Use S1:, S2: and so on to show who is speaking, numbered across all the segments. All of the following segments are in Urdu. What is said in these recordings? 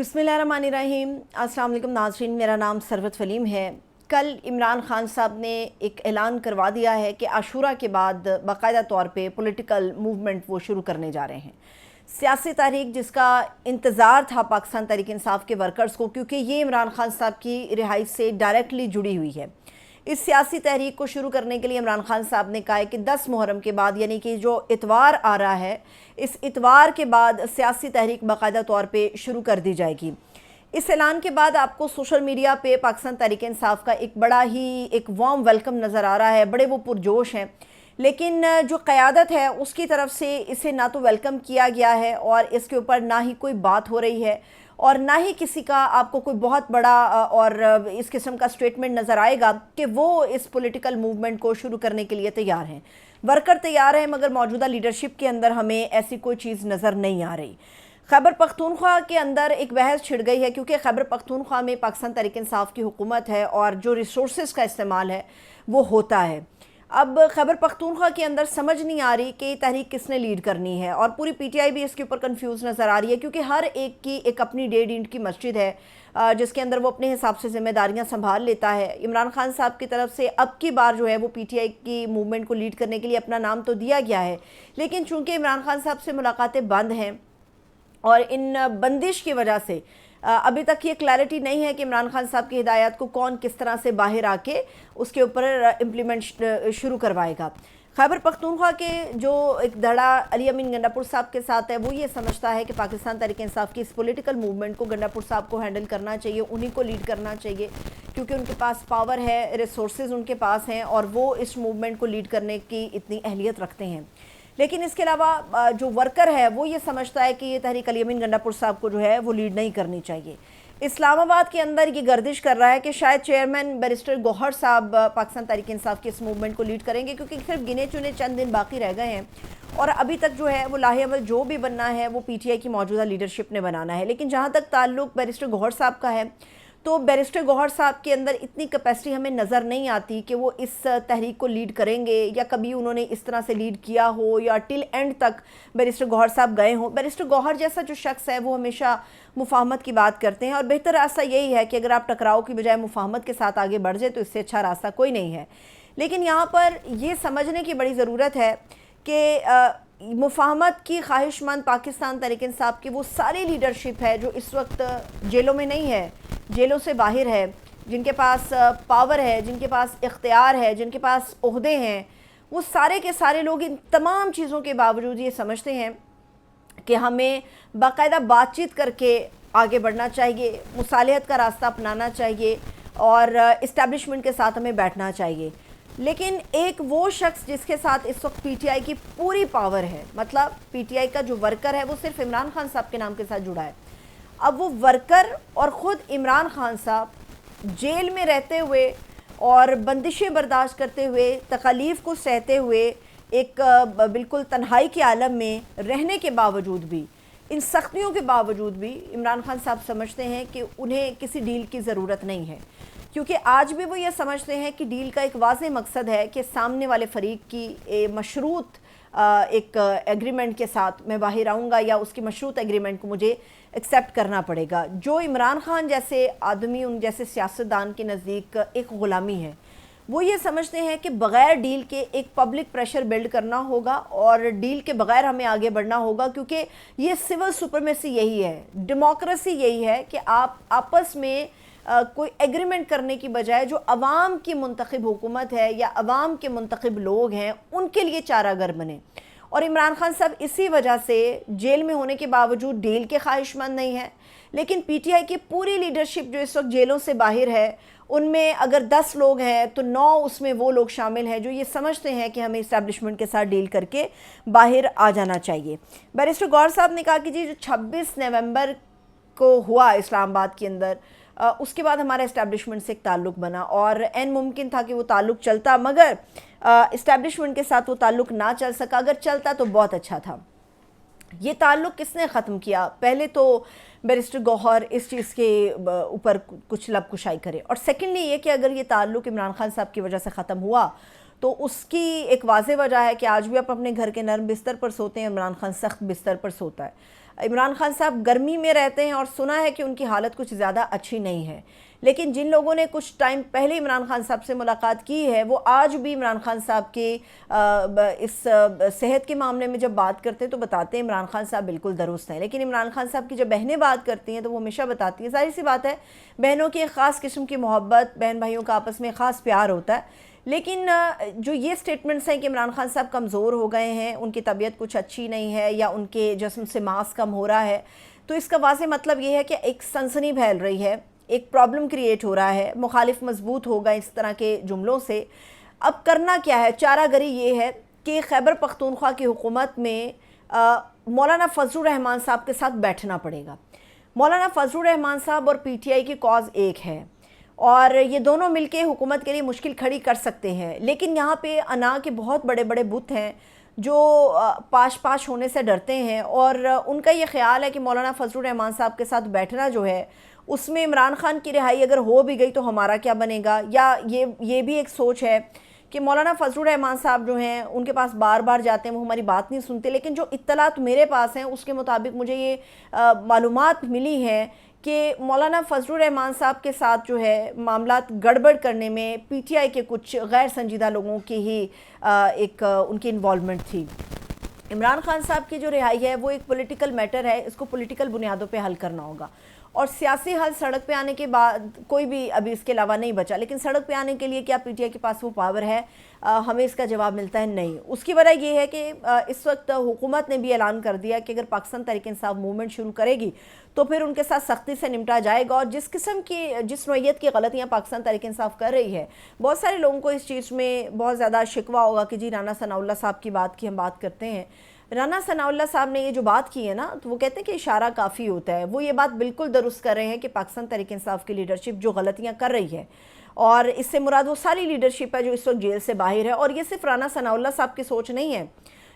S1: بسم اللہ الرحمن الرحیم۔ السلام علیکم ناظرین، میرا نام ثروت فلیم ہے۔ کل عمران خان صاحب نے ایک اعلان کروا دیا ہے کہ عاشورہ کے بعد باقاعدہ طور پہ پولیٹیکل موومنٹ وہ شروع کرنے جا رہے ہیں، سیاسی تحریک جس کا انتظار تھا پاکستان تحریک انصاف کے ورکرز کو، کیونکہ یہ عمران خان صاحب کی رہائی سے ڈائریکٹلی جڑی ہوئی ہے۔ اس سیاسی تحریک کو شروع کرنے کے لیے عمران خان صاحب نے کہا ہے کہ 10 محرم کے بعد، یعنی کہ جو اتوار آ رہا ہے، اس اتوار کے بعد سیاسی تحریک باقاعدہ طور پہ شروع کر دی جائے گی۔ اس اعلان کے بعد آپ کو سوشل میڈیا پہ پاکستان تحریک انصاف کا ایک بڑا ہی ایک وارم ویلکم نظر آ رہا ہے، بڑے وہ پرجوش ہیں، لیکن جو قیادت ہے اس کی طرف سے اسے نہ تو ویلکم کیا گیا ہے اور اس کے اوپر نہ ہی کوئی بات ہو رہی ہے، اور نہ ہی کسی کا آپ کو کوئی بہت بڑا اور اس قسم کا سٹیٹمنٹ نظر آئے گا کہ وہ اس پولیٹیکل موومنٹ کو شروع کرنے کے لیے تیار ہیں۔ ورکر تیار ہیں، مگر موجودہ لیڈرشپ کے اندر ہمیں ایسی کوئی چیز نظر نہیں آ رہی۔ خیبر پختونخوا کے اندر ایک بحث چھڑ گئی ہے، کیونکہ خیبر پختونخوا میں پاکستان تحریک انصاف کی حکومت ہے اور جو ریسورسز کا استعمال ہے وہ ہوتا ہے۔ اب خیبر پختونخوا کے اندر سمجھ نہیں آ رہی کہ یہ تحریک کس نے لیڈ کرنی ہے، اور پوری پی ٹی آئی بھی اس کے اوپر کنفیوز نظر آ رہی ہے، کیونکہ ہر ایک کی ایک اپنی ڈیڑھ اینٹ کی مسجد ہے جس کے اندر وہ اپنے حساب سے ذمہ داریاں سنبھال لیتا ہے۔ عمران خان صاحب کی طرف سے اب کی بار جو ہے وہ پی ٹی آئی کی موومنٹ کو لیڈ کرنے کے لیے اپنا نام تو دیا گیا ہے، لیکن چونکہ عمران خان صاحب سے ملاقاتیں بند ہیں اور ان بندش کی وجہ سے ابھی تک یہ کلیئرٹی نہیں ہے کہ عمران خان صاحب کی ہدایات کو کون کس طرح سے باہر آ کے اس کے اوپر امپلیمنٹ شروع کروائے گا۔ خیبر پختونخوا کے جو ایک دھڑا علی امین گنڈا صاحب کے ساتھ ہے، وہ یہ سمجھتا ہے کہ پاکستان تحریک انصاف کی اس پولیٹیکل موومنٹ کو گنڈا صاحب کو ہینڈل کرنا چاہیے، انہی کو لیڈ کرنا چاہیے، کیونکہ ان کے پاس پاور ہے، ریسورسز ان کے پاس ہیں اور وہ اس موومنٹ کو لیڈ کرنے کی اتنی اہلیت رکھتے ہیں۔ لیکن اس کے علاوہ جو ورکر ہے وہ یہ سمجھتا ہے کہ یہ تحریک علی امین گنڈا صاحب کو جو ہے وہ لیڈ نہیں کرنی چاہیے۔ اسلام آباد کے اندر یہ گردش کر رہا ہے کہ شاید چیئرمین بیرسٹر گوہر صاحب پاکستان تحریک انصاف کی اس موومنٹ کو لیڈ کریں گے، کیونکہ صرف گنے چنے چند دن باقی رہ گئے ہیں اور ابھی تک جو ہے وہ لاہے عمل جو بھی بننا ہے وہ پی ٹی آئی کی موجودہ لیڈرشپ نے بنانا ہے۔ لیکن جہاں تک تعلق بیرسٹر گوہر صاحب کا ہے، تو بیرسٹر گوہر صاحب کے اندر اتنی کیپیسٹی ہمیں نظر نہیں آتی کہ وہ اس تحریک کو لیڈ کریں گے، یا کبھی انہوں نے اس طرح سے لیڈ کیا ہو یا ٹل اینڈ تک بیرسٹر گوہر صاحب گئے ہوں۔ بیرسٹر گوہر جیسا جو شخص ہے وہ ہمیشہ مفاہمت کی بات کرتے ہیں، اور بہتر راستہ یہی ہے کہ اگر آپ ٹکراؤ کی بجائے مفاہمت کے ساتھ آگے بڑھ جائے تو اس سے اچھا راستہ کوئی نہیں ہے۔ لیکن یہاں پر یہ سمجھنے کی بڑی ضرورت ہے کہ مفاہمت کی خواہش مند پاکستان تحریک انصاف کی وہ ساری لیڈرشپ ہے جو اس وقت جیلوں میں نہیں ہے، جیلوں سے باہر ہے، جن کے پاس پاور ہے، جن کے پاس اختیار ہے، جن کے پاس عہدے ہیں، وہ سارے کے سارے لوگ ان تمام چیزوں کے باوجود یہ سمجھتے ہیں کہ ہمیں باقاعدہ بات چیت کر کے آگے بڑھنا چاہیے، مصالحت کا راستہ اپنانا چاہیے اور اسٹیبلشمنٹ کے ساتھ ہمیں بیٹھنا چاہیے۔ لیکن ایک وہ شخص جس کے ساتھ اس وقت پی ٹی آئی کی پوری پاور ہے، مطلب پی ٹی آئی کا جو ورکر ہے وہ صرف عمران خان صاحب کے نام کے ساتھ جڑا ہے، اب وہ ورکر اور خود عمران خان صاحب جیل میں رہتے ہوئے اور بندشیں برداشت کرتے ہوئے، تکالیف کو سہتے ہوئے، ایک بالکل تنہائی کے عالم میں رہنے کے باوجود بھی، ان سختیوں کے باوجود بھی عمران خان صاحب سمجھتے ہیں کہ انہیں کسی ڈیل کی ضرورت نہیں ہے، کیونکہ آج بھی وہ یہ سمجھتے ہیں کہ ڈیل کا ایک واضح مقصد ہے کہ سامنے والے فریق کی مشروط ایک ایگریمنٹ کے ساتھ میں باہر آؤں گا، یا اس کی مشروط ایگریمنٹ کو مجھے ایکسیپٹ کرنا پڑے گا، جو عمران خان جیسے آدمی، ان جیسے سیاستدان کے نزدیک ایک غلامی ہے۔ وہ یہ سمجھتے ہیں کہ بغیر ڈیل کے ایک پبلک پریشر بلڈ کرنا ہوگا اور ڈیل کے بغیر ہمیں آگے بڑھنا ہوگا، کیونکہ یہ سول سپرمیسی یہی ہے، ڈیموکریسی یہی ہے کہ آپ آپس میں کوئی ایگریمنٹ کرنے کی بجائے جو عوام کی منتخب حکومت ہے یا عوام کے منتخب لوگ ہیں ان کے لیے چارہ گر بنے۔ اور عمران خان صاحب اسی وجہ سے جیل میں ہونے کے باوجود ڈیل کے خواہش مند نہیں ہیں، لیکن پی ٹی آئی کی پوری لیڈرشپ جو اس وقت جیلوں سے باہر ہے، ان میں اگر 10 لوگ ہیں تو 9 اس میں وہ لوگ شامل ہیں جو یہ سمجھتے ہیں کہ ہمیں اسٹیبلشمنٹ کے ساتھ ڈیل کر کے باہر آ جانا چاہیے۔ بیرسٹر گوہر صاحب نے کہا کہ جی جو 26 نومبر کو ہوا اسلام آباد کے اندر، اس کے بعد ہمارا اسٹیبلشمنٹ سے ایک تعلق بنا اور این ممکن تھا کہ وہ تعلق چلتا، مگر اسٹیبلشمنٹ کے ساتھ وہ تعلق نہ چل سکا، اگر چلتا تو بہت اچھا تھا۔ یہ تعلق کس نے ختم کیا؟ پہلے تو بیرسٹر گوہر اس چیز کے اوپر کچھ لب کشائی کرے، اور سیکنڈلی یہ کہ اگر یہ تعلق عمران خان صاحب کی وجہ سے ختم ہوا تو اس کی ایک واضح وجہ ہے کہ آج بھی آپ اپنے گھر کے نرم بستر پر سوتے ہیں، عمران خان سخت بستر پر سوتا ہے۔ عمران خان صاحب گرمی میں رہتے ہیں اور سنا ہے کہ ان کی حالت کچھ زیادہ اچھی نہیں ہے، لیکن جن لوگوں نے کچھ ٹائم پہلے عمران خان صاحب سے ملاقات کی ہے وہ آج بھی عمران خان صاحب کے اس صحت کے معاملے میں جب بات کرتے ہیں تو بتاتے ہیں عمران خان صاحب بالکل درست ہیں، لیکن عمران خان صاحب کی جب بہنیں بات کرتی ہیں تو وہ ہمیشہ بتاتی ہیں، ظاہر سی بات ہے بہنوں کی ایک خاص قسم کی محبت، بہن بھائیوں کا آپس میں خاص پیار ہوتا ہے، لیکن جو یہ سٹیٹمنٹس ہیں کہ عمران خان صاحب کمزور ہو گئے ہیں، ان کی طبیعت کچھ اچھی نہیں ہے یا ان کے جسم سے ماس کم ہو رہا ہے، تو اس کا واضح مطلب یہ ہے کہ ایک سنسنی پھیل رہی ہے، ایک پرابلم کریٹ ہو رہا ہے، مخالف مضبوط ہو گئے اس طرح کے جملوں سے۔ اب کرنا کیا ہے؟ چارہ گری یہ ہے کہ خیبر پختونخوا کی حکومت میں مولانا فضل الرحمان صاحب کے ساتھ بیٹھنا پڑے گا۔ مولانا فضل الرحمان صاحب اور پی ٹی آئی کی کاز ایک ہے اور یہ دونوں مل کے حکومت کے لیے مشکل کھڑی کر سکتے ہیں، لیکن یہاں پہ انا کے بہت بڑے بڑے بت ہیں جو پاش ہونے سے ڈرتے ہیں، اور ان کا یہ خیال ہے کہ مولانا فضل الرحمان صاحب کے ساتھ بیٹھنا جو ہے اس میں عمران خان کی رہائی اگر ہو بھی گئی تو ہمارا کیا بنے گا، یا یہ بھی ایک سوچ ہے کہ مولانا فضل الرحمان صاحب جو ہیں ان کے پاس بار بار جاتے ہیں، وہ ہماری بات نہیں سنتے، لیکن جو اطلاعات میرے پاس ہیں اس کے مطابق مجھے یہ معلومات ملی ہیں کہ مولانا فضل الرحمان صاحب کے ساتھ جو ہے معاملات گڑبڑ کرنے میں پی ٹی آئی کے کچھ غیر سنجیدہ لوگوں کی ہی ایک ان کی انوالومنٹ تھی۔ عمران خان صاحب کی جو رہائی ہے وہ ایک پولیٹیکل میٹر ہے، اس کو پولیٹیکل بنیادوں پہ حل کرنا ہوگا، اور سیاسی حل سڑک پہ آنے کے بعد کوئی بھی ابھی اس کے علاوہ نہیں بچا، لیکن سڑک پہ آنے کے لیے کیا پی ٹی آئی کے پاس وہ پاور ہے؟ ہمیں اس کا جواب ملتا ہے نہیں۔ اس کی وجہ یہ ہے کہ اس وقت حکومت نے بھی اعلان کر دیا کہ اگر پاکستان تحریک انصاف موومنٹ شروع کرے گی تو پھر ان کے ساتھ سختی سے نمٹا جائے گا، اور جس نوعیت کی غلطیاں پاکستان تحریک انصاف کر رہی ہے، بہت سارے لوگوں کو اس چیز میں بہت زیادہ شکوہ ہوگا کہ جی رانا ثناء اللہ صاحب کی بات کی ہم بات کرتے ہیں۔ رانا ثناء اللہ صاحب نے یہ جو بات کی ہے نا، تو وہ کہتے ہیں کہ اشارہ کافی ہوتا ہے، وہ یہ بات بالکل درست کر رہے ہیں کہ پاکستان تحریک انصاف کی لیڈرشپ جو غلطیاں کر رہی ہے، اور اس سے مراد وہ ساری لیڈرشپ ہے جو اس وقت جیل سے باہر ہے، اور یہ صرف رانا ثناء اللہ صاحب کی سوچ نہیں ہے،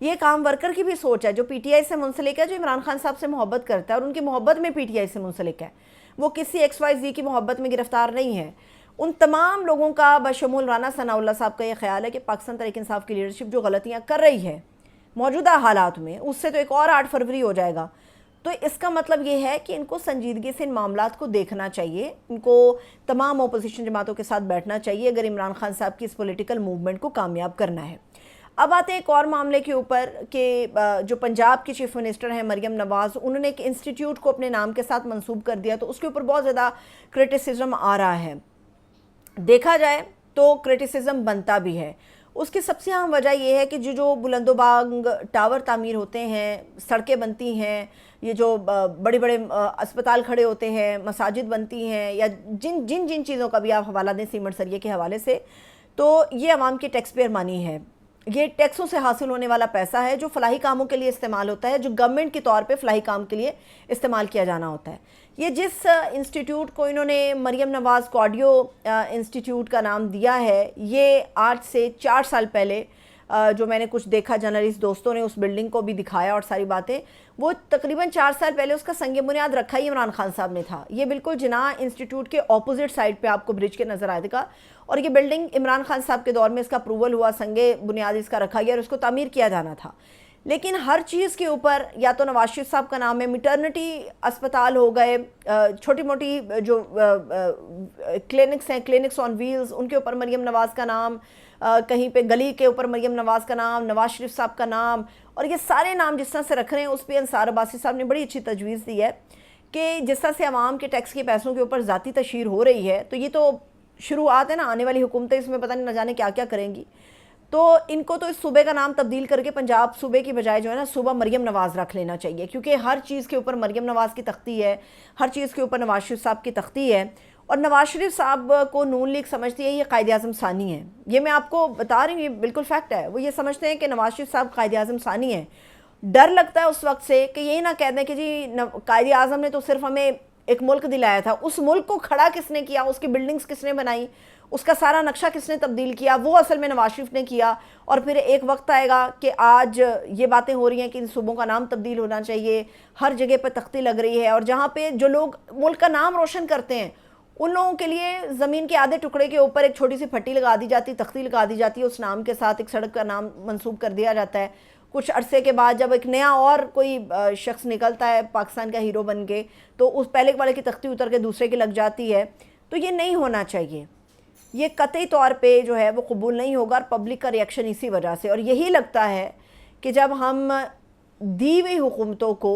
S1: یہ ایک عام ورکر کی بھی سوچ ہے جو پی ٹی آئی سے منسلک ہے، جو عمران خان صاحب سے محبت کرتا ہے اور ان کی محبت میں پی ٹی آئی سے منسلک ہے، وہ کسی ایکس وائی زی کی محبت میں گرفتار نہیں ہے۔ ان تمام لوگوں کا بشمول رانا ثناء اللہ صاحب کا یہ خیال ہے کہ پاکستان تحریک انصاف کی لیڈرشپ جو غلطیاں کر رہی ہے موجودہ حالات میں، اس سے تو ایک اور 8 فروری ہو جائے گا، تو اس کا مطلب یہ ہے کہ ان کو سنجیدگی سے ان معاملات کو دیکھنا چاہیے، ان کو تمام اپوزیشن جماعتوں کے ساتھ بیٹھنا چاہیے اگر عمران خان صاحب کی اس پولیٹیکل موومنٹ کو کامیاب کرنا ہے۔ اب آتے ہیں ایک اور معاملے کے اوپر کہ جو پنجاب کی چیف منسٹر ہیں مریم نواز، انہوں نے ایک انسٹیٹیوٹ کو اپنے نام کے ساتھ منسوب کر دیا، تو اس کے اوپر بہت زیادہ کرٹیسزم آ رہا ہے۔ دیکھا جائے تو کرٹیسزم بنتا بھی ہے، اس کی سب سے اہم وجہ یہ ہے کہ جو بلند و بانگ ٹاور تعمیر ہوتے ہیں، سڑکیں بنتی ہیں، یہ جو بڑے بڑے اسپتال کھڑے ہوتے ہیں، مساجد بنتی ہیں، یا جن چیزوں کا بھی آپ حوالہ دیں سیمنٹ سریے کے حوالے سے، تو یہ عوام کی ٹیکس پیئر مانی ہے، یہ ٹیکسوں سے حاصل ہونے والا پیسہ ہے جو فلاحی کاموں کے لیے استعمال ہوتا ہے، جو گورنمنٹ کے طور پہ فلاحی کام کے لیے استعمال کیا جانا ہوتا ہے۔ یہ جس انسٹیٹیوٹ کو انہوں نے مریم نواز کارڈیو انسٹیٹیوٹ کا نام دیا ہے، یہ آج سے 4 سال پہلے جو میں نے کچھ دیکھا، جرنلسٹ دوستوں نے اس بلڈنگ کو بھی دکھایا اور ساری باتیں، وہ تقریباً 4 سال پہلے اس کا سنگ بنیاد رکھا ہی عمران خان صاحب نے تھا۔ یہ بالکل جناح انسٹیٹیوٹ کے اپوزٹ سائڈ پہ آپ کو برج کے نظر آئے گا، اور یہ بلڈنگ عمران خان صاحب کے دور میں اس کا اپروول ہوا، سنگ بنیاد اس کا رکھا گیا اور اس کو تعمیر کیا جانا تھا، لیکن ہر چیز کے اوپر یا تو نواز شریف صاحب کا نام ہے، میٹرنٹی اسپتال ہو گئے، چھوٹی موٹی جو کلینکس ہیں، کلینکس آن ویلز، ان کے اوپر مریم نواز کا نام، کہیں پہ گلی کے اوپر مریم نواز کا نام، نواز شریف صاحب کا نام، اور یہ سارے نام جس طرح سے رکھ رہے ہیں، اس پہ انصار عباسی صاحب نے بڑی اچھی تجویز دی ہے کہ جس طرح سے عوام کے ٹیکس کے پیسوں کے اوپر ذاتی تشہیر ہو رہی ہے، تو یہ تو شروعات ہے نا، آنے والی حکومتیں اس میں پتہ نہیں نہ جانے کیا کیا کریں گی، تو ان کو تو اس صوبے کا نام تبدیل کر کے پنجاب صوبے کی بجائے جو ہے نا صوبہ مریم نواز رکھ لینا چاہیے، کیونکہ ہر چیز کے اوپر مریم نواز کی تختی ہے، ہر چیز کے اوپر نواز شریف صاحب کی تختی ہے، اور نواز شریف صاحب کو نون لیگ سمجھتی ہے یہ قائد اعظم ثانی ہے، یہ میں آپ کو بتا رہی ہوں، یہ بالکل فیکٹ ہے، وہ یہ سمجھتے ہیں کہ نواز شریف صاحب قائد اعظم ثانی ہے۔ ڈر لگتا ہے اس وقت سے کہ یہی نہ کہہ دیں کہ جی قائد اعظم نے تو صرف ہمیں ایک ملک دلایا تھا، اس ملک کو کھڑا کس نے کیا، اس کی بلڈنگز کس نے بنائی، اس کا سارا نقشہ کس نے تبدیل کیا، وہ اصل میں نواز شریف نے کیا، اور پھر ایک وقت آئے گا کہ آج یہ باتیں ہو رہی ہیں کہ ان صوبوں کا نام تبدیل ہونا چاہیے، ہر جگہ پہ تختی لگ رہی ہے، اور جہاں پہ جو لوگ ملک کا نام روشن کرتے ہیں ان لوگوں کے لیے زمین کے آدھے ٹکڑے کے اوپر ایک چھوٹی سی پھٹی لگا دی جاتی، تختی لگا دی جاتی ہے، اس نام کے ساتھ ایک سڑک کا نام منسوب کر دیا جاتا ہے، کچھ عرصے کے بعد جب ایک نیا اور کوئی شخص نکلتا ہے پاکستان کا ہیرو بن کے تو اس پہلے والے کی تختی اتر کے دوسرے کی لگ جاتی ہے. تو یہ نہیں ہونا چاہیے. یہ قطعی طور پہ جو ہے وہ قبول نہیں ہوگا اور پبلک کا ریئیکشن اسی وجہ سے. اور یہی لگتا ہے کہ جب ہم دی ہوئی حکومتوں کو،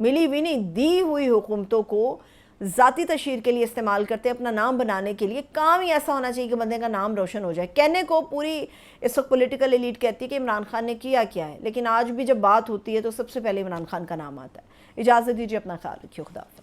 S1: ملی ہوئی نہیں، دی ہوئی حکومتوں کو ذاتی تشہیر کے لیے استعمال کرتے ہیں، اپنا نام بنانے کے لیے. کام ہی ایسا ہونا چاہیے کہ بندے کا نام روشن ہو جائے. کہنے کو پوری اس وقت پولیٹیکل ایلیٹ کہتی ہے کہ عمران خان نے کیا ہے، لیکن آج بھی جب بات ہوتی ہے تو سب سے پہلے عمران خان کا نام آتا ہے. اجازت دیجیے، اپنا خیال رکھیے. خدا حافظ.